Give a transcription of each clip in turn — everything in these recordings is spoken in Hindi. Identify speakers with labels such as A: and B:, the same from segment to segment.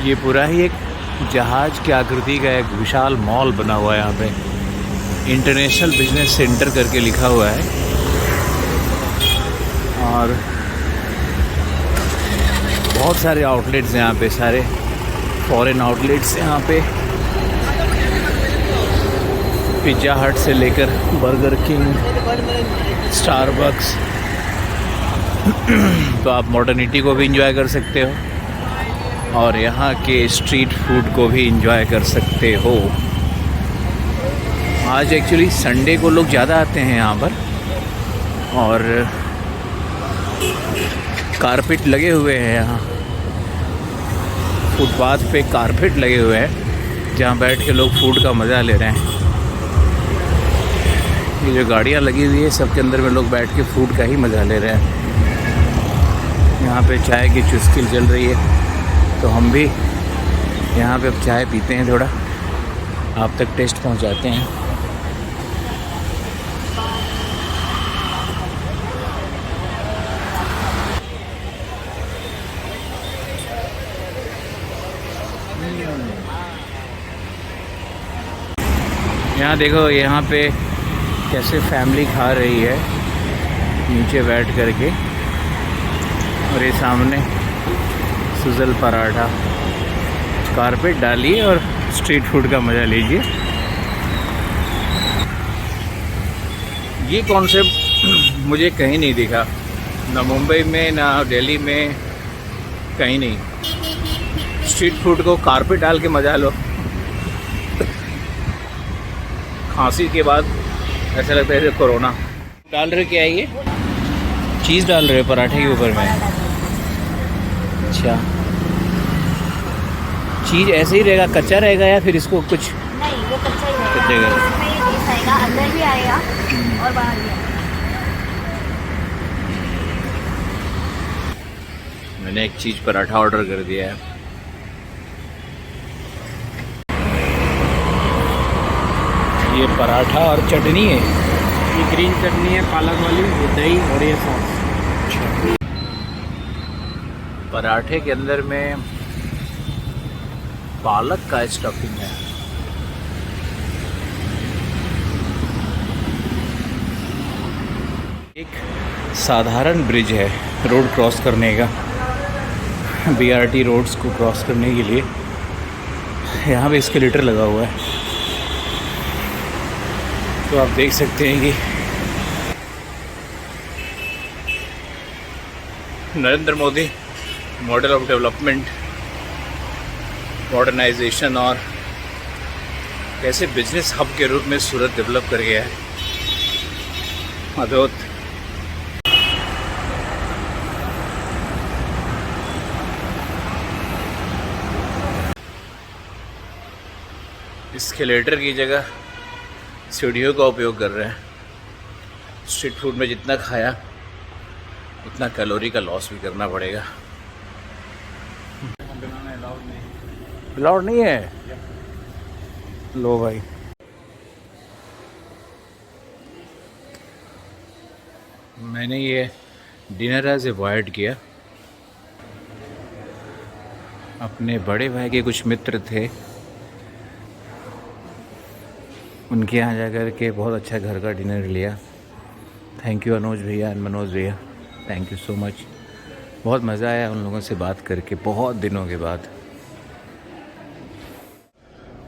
A: ये पूरा ही एक जहाज की आकृति का एक विशाल मॉल बना हुआ है। यहाँ पे इंटरनेशनल बिजनेस सेंटर करके लिखा हुआ है और बहुत सारे आउटलेट्स हैं यहाँ पे, सारे फॉरेन आउटलेट्स यहाँ पे। पिज़्ज़ा हट से लेकर बर्गर किंग, स्टारबक्स, तो आप मॉडर्निटी को भी इंजॉय कर सकते हो और यहाँ के स्ट्रीट फूड को भी इंजॉय कर सकते हो। आज एक्चुअली संडे को लोग ज़्यादा आते हैं यहाँ पर और कारपेट लगे हुए हैं। यहाँ फुटपाथ पे कारपेट लगे हुए हैं जहाँ बैठ के लोग फूड का मज़ा ले रहे हैं। ये जो गाड़ियाँ लगी हुई है सबके अंदर में लोग बैठ के फूड का ही मज़ा ले रहे हैं। यहाँ पे चाय की चुस्की चल रही है तो हम भी यहाँ पे अब चाय पीते हैं, थोड़ा आप तक टेस्ट पहुँचाते हैं। यहाँ देखो, यहाँ पे कैसे फैमिली खा रही है नीचे बैठ करके और ये सामने सुजल पराठा। कारपेट डालिए और स्ट्रीट फूड का मज़ा लीजिए। ये कॉन्सेप्ट मुझे कहीं नहीं दिखा, ना मुंबई में ना दिल्ली में, कहीं नहीं। स्ट्रीट फूड को कारपेट डाल के मज़ा लो। खांसी के बाद ऐसा लगता है जैसे कोरोना। डाल रहे क्या है ये? चीज़ डाल रहे पराठे के ऊपर में? अच्छा, चीज़ ऐसे ही रहेगा, कच्चा रहेगा या फिर इसको कुछ?
B: नहीं, वो कच्चा ही रहेगा। इसमें ये टेस्ट आएगा, अंदर भी आएगा और बाहर भी आएगा।
A: मैंने एक चीज़ पराठा ऑर्डर कर दिया है। ये पराठा और चटनी है।
C: ये ग्रीन चटनी है पालक वाली, ये दही और ये सॉस।
A: पराठे के अंदर में पालक का स्टफिंग है। एक साधारण ब्रिज है रोड क्रॉस करने का, बीआरटी रोड्स को क्रॉस करने के लिए। यहाँ पे एस्केलेटर लगा हुआ है तो आप देख सकते हैं कि Narendra Modi model of development, modernisation और कैसे बिजनेस हब के रूप में सूरत डेवलप कर गया है। अद्भुत। एस्केलेटर की जगह सीढ़ियों का उपयोग कर रहे हैं। स्ट्रीट फूड में जितना खाया उतना कैलोरी का लॉस भी करना पड़ेगा। अलाउड नहीं है? लो भाई, मैंने ये डिनर आज अवॉइड किया। अपने बड़े भाई के कुछ मित्र थे, उनके यहाँ जा कर के बहुत अच्छा घर का डिनर लिया। थैंक यू अनुज भैया एंड मनोज भैया, थैंक यू सो मच। बहुत मज़ा आया उन लोगों से बात करके बहुत दिनों के बाद।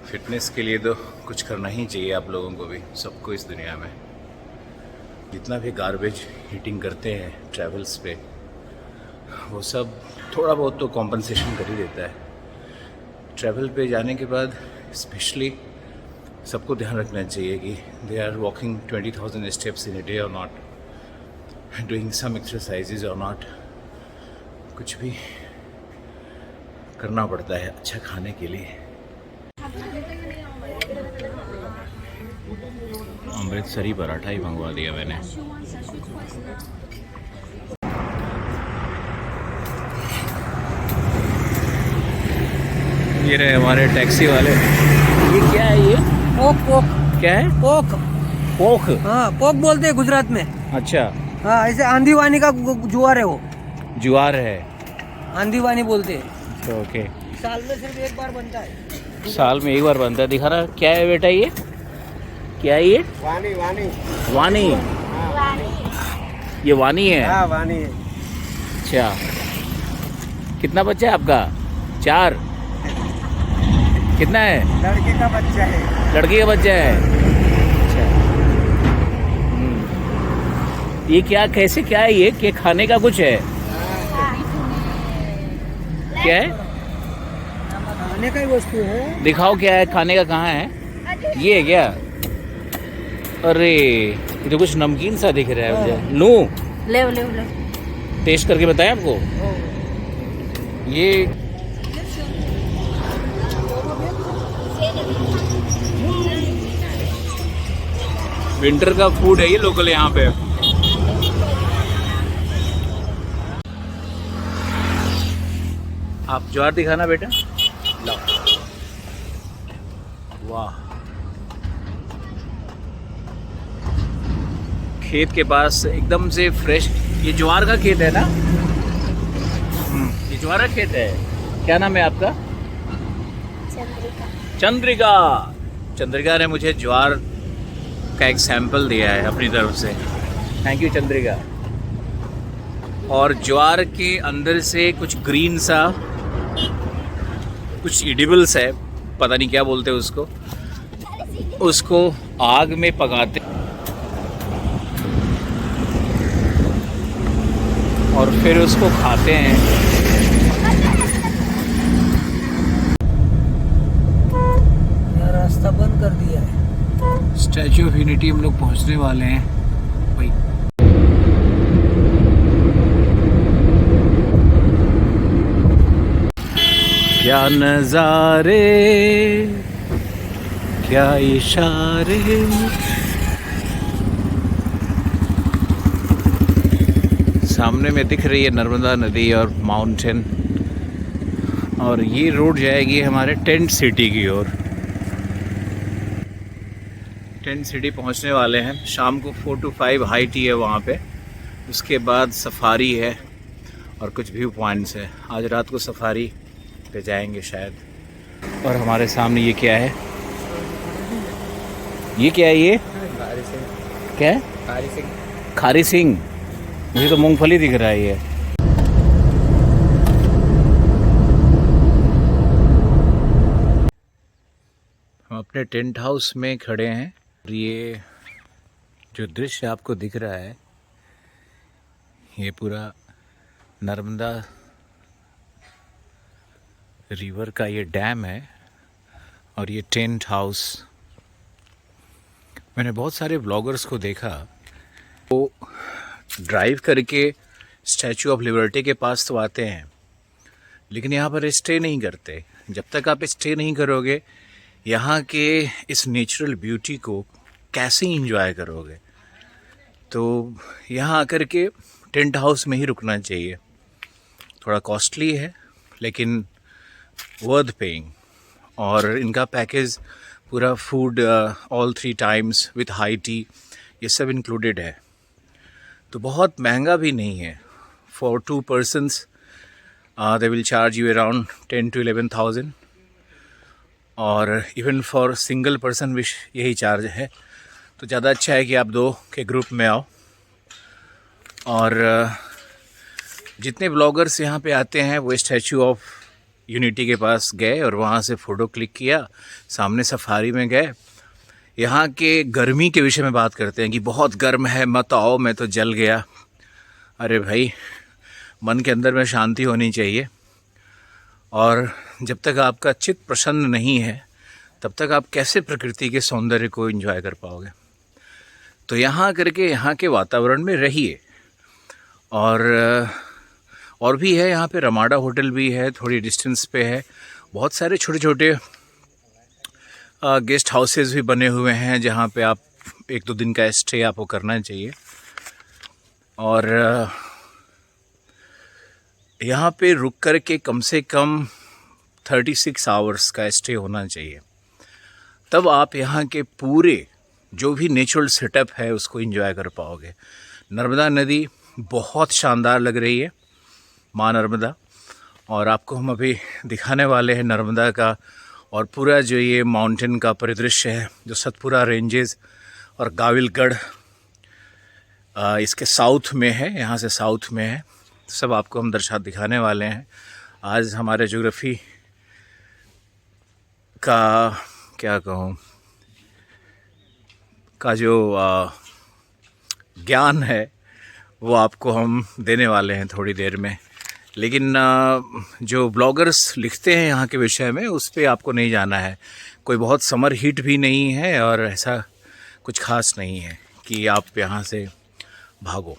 A: फिटनेस के लिए तो कुछ करना ही चाहिए आप लोगों को भी, सबको इस दुनिया में। जितना भी गार्बेज हीटिंग करते हैं ट्रैवल्स पे, वो सब थोड़ा बहुत तो कॉम्पनसेशन कर ही देता है। ट्रैवल पे जाने के बाद स्पेशली सबको ध्यान रखना चाहिए कि they are walking 20,000 steps in a day और नॉट, डूइंग सम एक्सरसाइजेज और नॉट। कुछ भी करना पड़ता है अच्छा खाने के लिए। अमृतसरी पराठा ही मंगवा दिया मैंने। ये रहे हमारे टैक्सी वाले। ये क्या है ये?
C: पोक पोक
A: क्या है?
C: पोक
A: पोख?
C: हाँ, पोक बोलते हैं गुजरात में।
A: अच्छा,
C: हाँ, ऐसे आंधी वानी का जुआर है वो।
A: ज्वार है।
C: आंधी वानी बोलते हैं।
A: ओके।
C: साल में सिर्फ एक बार बनता है।
A: साल में एक बार बनता है। दिखा रहा क्या है बेटा ये? क्या है ये?
C: वानी वानी
A: वानी। ये वानी है?
C: हाँ वानी है।
A: अच्छा, कितना बच्चा है आपका? 4। कितना है?
C: लड़के का बच्चा है।
A: लड़की का बच्चा है। अच्छा। ये क्या, कैसे, क्या है ये खाने का कुछ है? क्या है?
C: खाने का ही वस्तु है।
A: दिखाओ क्या है, खाने का कहाँ है? ये है क्या? अरे ये तो कुछ नमकीन सा दिख रहा है मुझे। लूं?
B: ले ले ले।
A: टेस्ट करके बताएं आपको? ये विंटर का फूड है ये, लोकल यहाँ पे। आप ज्वार दिखाना बेटा। वाह, खेत के पास एकदम से फ्रेश। ये ज्वार का खेत है ना? ये ज्वार का खेत है। क्या नाम है आपका? चंद्रिका। चंद्रिका ने मुझे ज्वार का एक सैंपल दिया है अपनी तरफ से। Thank you Chandrika. और ज्वार के अंदर से कुछ ग्रीन सा, कुछ एडिबल्स है, पता नहीं क्या बोलते हैं उसको आग में पकाते और फिर उसको खाते हैं।
C: रास्ता बंद कर दिया है।
A: स्टैचू ऑफ यूनिटी हम लोग पहुंचने वाले हैं भाई। क्या नजारे, क्या इशारे। सामने में दिख रही है नर्मदा नदी और माउंटेन, और ये रोड जाएगी हमारे टेंट सिटी की ओर। टेंट सिटी पहुंचने वाले हैं। शाम को 4 to 5 हाई टी है वहाँ पे। उसके बाद सफारी है और कुछ व्यू पॉइंट्स है। आज रात को सफारी पे जाएंगे शायद। और हमारे सामने ये क्या है? ये क्या है ये? क्या है?
C: खारी सिंह।
A: खारी सिंह। मुझे तो मूंगफली दिख रहा है ये। हम अपने टेंट हाउस में खड़े हैं। ये जो दृश्य आपको दिख रहा है, ये पूरा नर्मदा रिवर का ये डैम है और ये टेंट हाउस। मैंने बहुत सारे ब्लॉगर्स को देखा, वो ड्राइव करके स्टैचू ऑफ लिबर्टी के पास तो आते हैं, लेकिन यहाँ पर स्टे नहीं करते। जब तक आप स्टे नहीं करोगे, यहाँ के इस नेचुरल ब्यूटी को कैसे एंजॉय करोगे? तो यहाँ आकर के टेंट हाउस में ही रुकना चाहिए। थोड़ा कॉस्टली है लेकिन वर्थ पेइंग। और इनका पैकेज पूरा food all 3 times with high tea, ये सब इंक्लूडेड है। तो बहुत महंगा भी नहीं है। For 2 persons they will charge you around 10 to 11,000, और इवन फॉर सिंगल पर्सन भी यही चार्ज है। तो ज़्यादा अच्छा है कि आप 2 के ग्रुप में आओ। और जितने ब्लॉगर्स यहाँ पे आते हैं वो स्टैचू ऑफ यूनिटी के पास गए और वहाँ से फ़ोटो क्लिक किया, सामने सफारी में गए। यहाँ के गर्मी के विषय में बात करते हैं कि बहुत गर्म है, मत आओ, मैं तो जल गया। अरे भाई, मन के अंदर में शांति होनी चाहिए, और जब तक आपका चित्त प्रसन्न नहीं है तब तक आप कैसे प्रकृति के सौंदर्य को एंजॉय कर पाओगे? तो यहाँ करके यहाँ के वातावरण में रहिए। और भी है यहाँ पे, रमाडा होटल भी है, थोड़ी डिस्टेंस पे है। बहुत सारे छोटे छोटे गेस्ट हाउसेस भी बने हुए हैं जहाँ पे आप 1-2 दिन का स्टे आपको करना चाहिए। और यहाँ पे रुक कर के कम से कम 36 आवर्स का स्टे होना चाहिए। तब आप यहाँ के पूरे जो भी नेचुरल सेटअप है उसको एंजॉय कर पाओगे। नर्मदा नदी बहुत शानदार लग रही है, माँ नर्मदा। और आपको हम अभी दिखाने वाले हैं नर्मदा का और पूरा जो ये माउंटेन का परिदृश्य है, जो सतपुरा रेंजेस और गाविलगढ़ इसके साउथ में है, यहाँ से साउथ में है, सब आपको हम दिखाने वाले हैं। आज हमारे ज्योग्राफी का क्या कहूँ का जो ज्ञान है वो आपको हम देने वाले हैं थोड़ी देर में। लेकिन जो ब्लॉगर्स लिखते हैं यहाँ के विषय में, उस पर आपको नहीं जाना है। कोई बहुत समर हीट भी नहीं है और ऐसा कुछ खास नहीं है कि आप यहाँ से भागो।